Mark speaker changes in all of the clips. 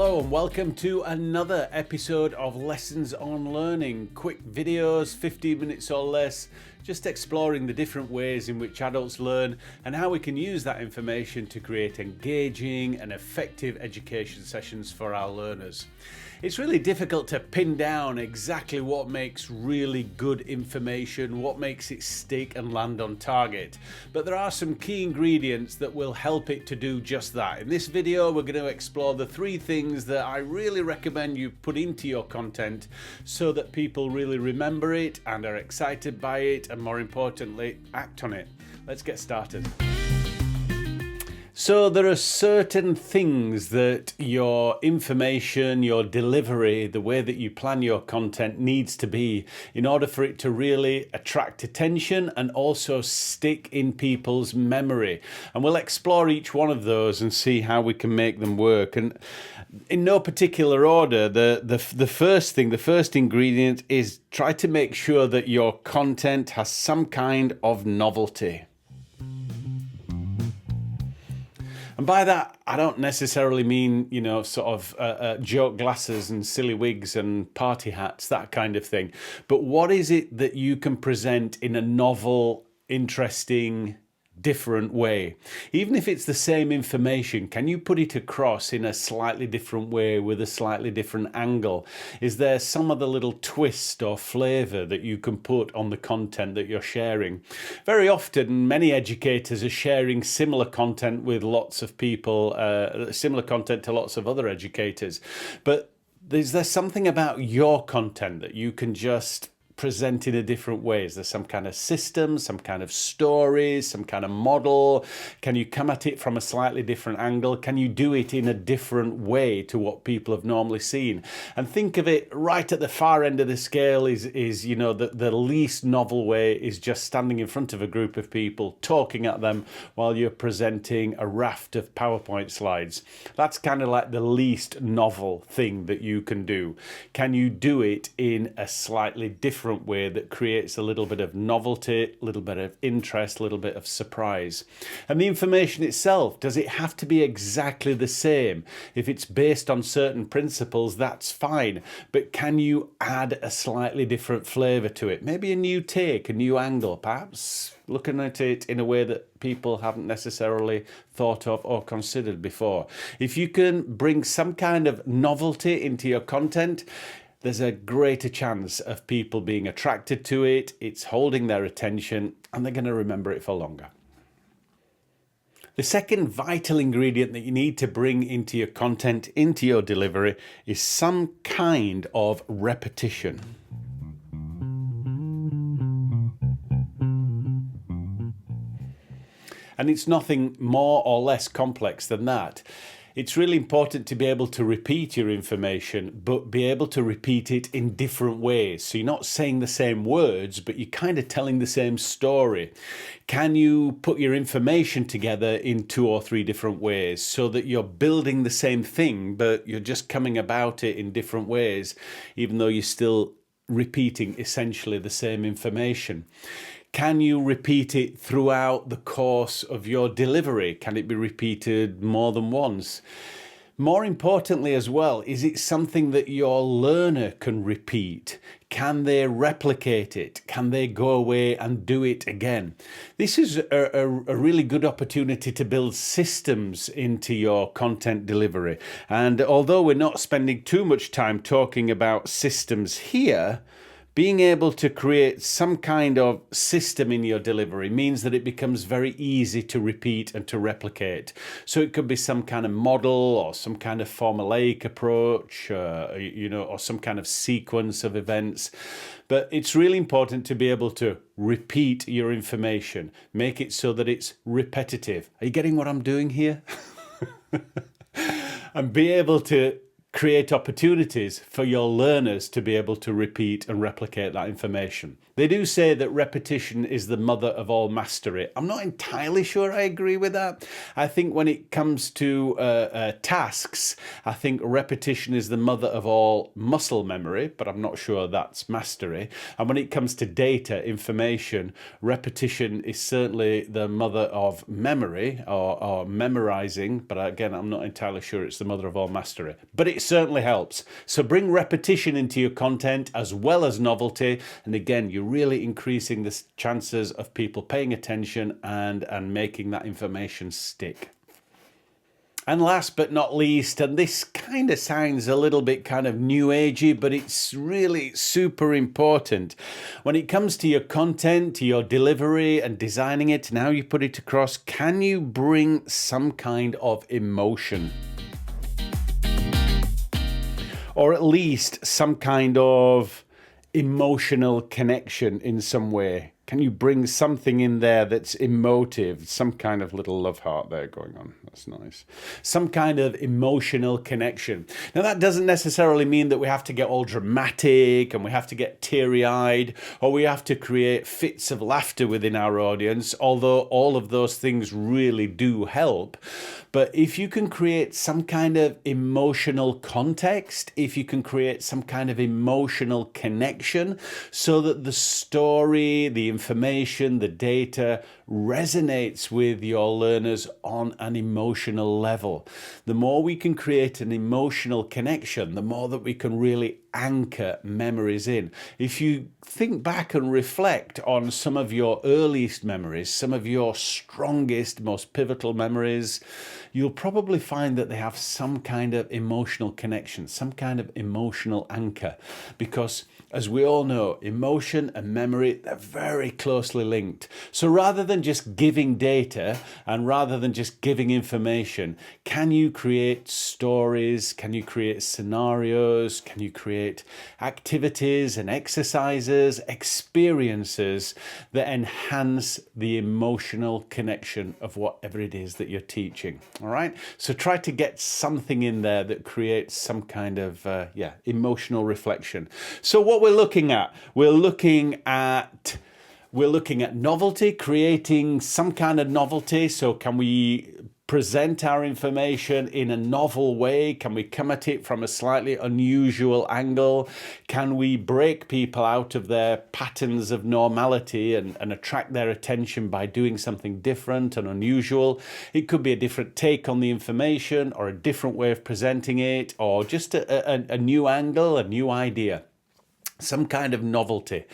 Speaker 1: Hello and welcome to another episode of Lessons on Learning. Quick videos, 15 minutes or less, just exploring the different ways in which adults learn and how we can use that information to create engaging and effective education sessions for our learners. It's really difficult to pin down exactly what makes really good information, what makes it stick and land on target. But there are some key ingredients that will help it to do just that. In this video, we're going to explore the 3 things that I really recommend you put into your content so that people really remember it and are excited by it and, more importantly, act on it. Let's get started. So there are certain things that your information, your delivery, the way that you plan your content needs to be in order for it to really attract attention and also stick in people's memory. And we'll explore each one of those and see how we can make them work. And in no particular order, the first thing, the first ingredient is try to make sure that your content has some kind of novelty. And by that, I don't necessarily mean, joke glasses and silly wigs and party hats, that kind of thing. But what is it that you can present in a novel, interesting, different way? Even if it's the same information, can you put it across in a slightly different way with a slightly different angle? Is there some other little twist or flavor that you can put on the content that you're sharing? Very often, many educators are sharing similar content with lots of people, similar content to lots of other educators. But is there something about your content that you can just present in a different way? Is there some kind of system, some kind of stories, some kind of model? Can you come at it from a slightly different angle? Can you do it in a different way to what people have normally seen? And think of it right at the far end of the scale is the least novel way is just standing in front of a group of people, talking at them while you're presenting a raft of PowerPoint slides. That's kind of like the least novel thing that you can do. Can you do it in a slightly different way that creates a little bit of novelty, a little bit of interest, a little bit of surprise? And the information itself, does it have to be exactly the same? If it's based on certain principles, that's fine. But can you add a slightly different flavor to it? Maybe a new take, a new angle, perhaps looking at it in a way that people haven't necessarily thought of or considered before. If you can bring some kind of novelty into your content, there's a greater chance of people being attracted to it, it's holding their attention, and they're going to remember it for longer. The second vital ingredient that you need to bring into your content, into your delivery, is some kind of repetition. And it's nothing more or less complex than that. It's really important to be able to repeat your information, but be able to repeat it in different ways. So you're not saying the same words, but you're kind of telling the same story. Can you put your information together in 2 or 3 different ways so that you're building the same thing, but you're just coming about it in different ways, even though you're still repeating essentially the same information? Can you repeat it throughout the course of your delivery? Can it be repeated more than once? More importantly as well, is it something that your learner can repeat? Can they replicate it? Can they go away and do it again? This is a really good opportunity to build systems into your content delivery. And although we're not spending too much time talking about systems here, being able to create some kind of system in your delivery means that it becomes very easy to repeat and to replicate. So it could be some kind of model or some kind of formulaic approach, or some kind of sequence of events. But it's really important to be able to repeat your information, make it so that it's repetitive. Are you getting what I'm doing here? And be able to create opportunities for your learners to be able to repeat and replicate that information. They do say that repetition is the mother of all mastery. I'm not entirely sure I agree with that. I think when it comes to tasks, I think repetition is the mother of all muscle memory, but I'm not sure that's mastery. And when it comes to data, information, repetition is certainly the mother of memory or memorizing, but again, I'm not entirely sure it's the mother of all mastery. But it certainly helps. So bring repetition into your content as well as novelty. And again, you're really increasing the chances of people paying attention and making that information stick. And last but not least, and this kind of sounds a little bit kind of new agey, but it's really super important. When it comes to your content, to your delivery and designing it, and how you put it across, can you bring some kind of emotion? Or at least some kind of emotional connection in some way? Can you bring something in there that's emotive? Some kind of little love heart there going on. That's nice. Some kind of emotional connection. Now, that doesn't necessarily mean that we have to get all dramatic and we have to get teary-eyed or we have to create fits of laughter within our audience, although all of those things really do help. But if you can create some kind of emotional context, if you can create some kind of emotional connection so that the story, the information, the data resonates with your learners on an emotional level. The more we can create an emotional connection, the more that we can really anchor memories in. If you think back and reflect on some of your earliest memories, some of your strongest, most pivotal memories, you'll probably find that they have some kind of emotional connection, some kind of emotional anchor. Because as we all know, emotion and memory, they're very closely linked. So rather than just giving data and rather than just giving information, can you create stories? Can you create scenarios? Can you create activities and exercises, experiences that enhance the emotional connection of whatever it is that you're teaching? All right. So try to get something in there that creates some kind of emotional reflection. So what we're looking at novelty, creating some kind of novelty. So can we present our information in a novel way? Can we come at it from a slightly unusual angle? Can we break people out of their patterns of normality and attract their attention by doing something different and unusual? It could be a different take on the information or a different way of presenting it or just a new angle, a new idea. Some kind of novelty.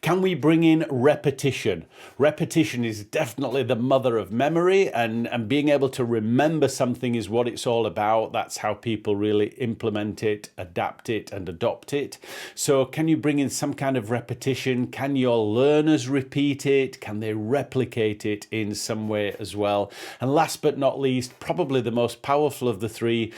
Speaker 1: Can we bring in repetition? Repetition is definitely the mother of memory, and being able to remember something is what it's all about. That's how people really implement it, adapt it, and adopt it. So can you bring in some kind of repetition? Can your learners repeat it? Can they replicate it in some way as well? And last but not least, probably the most powerful of the three,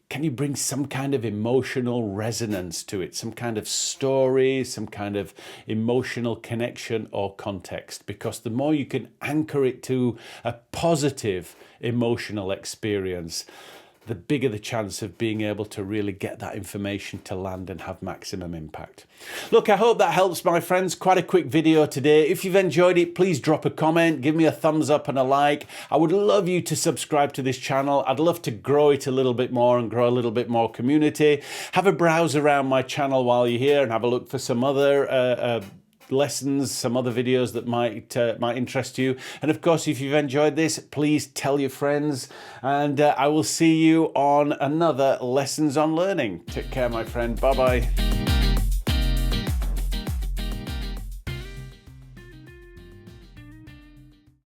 Speaker 1: can you bring some kind of emotional resonance to it? Some kind of story, some kind of emotional connection or context, because the more you can anchor it to a positive emotional experience, the bigger the chance of being able to really get that information to land and have maximum impact. Look, I hope that helps, my friends. Quite a quick video today. If you've enjoyed it, please drop a comment, give me a thumbs up and a like. I would love you to subscribe to this channel. I'd love to grow it a little bit more and grow a little bit more community. Have a browse around my channel while you're here and have a look for some other lessons, some other videos that might interest you. And of course, if you've enjoyed this, please tell your friends, and I will see you on another Lessons on Learning. Take care, my friend. Bye bye.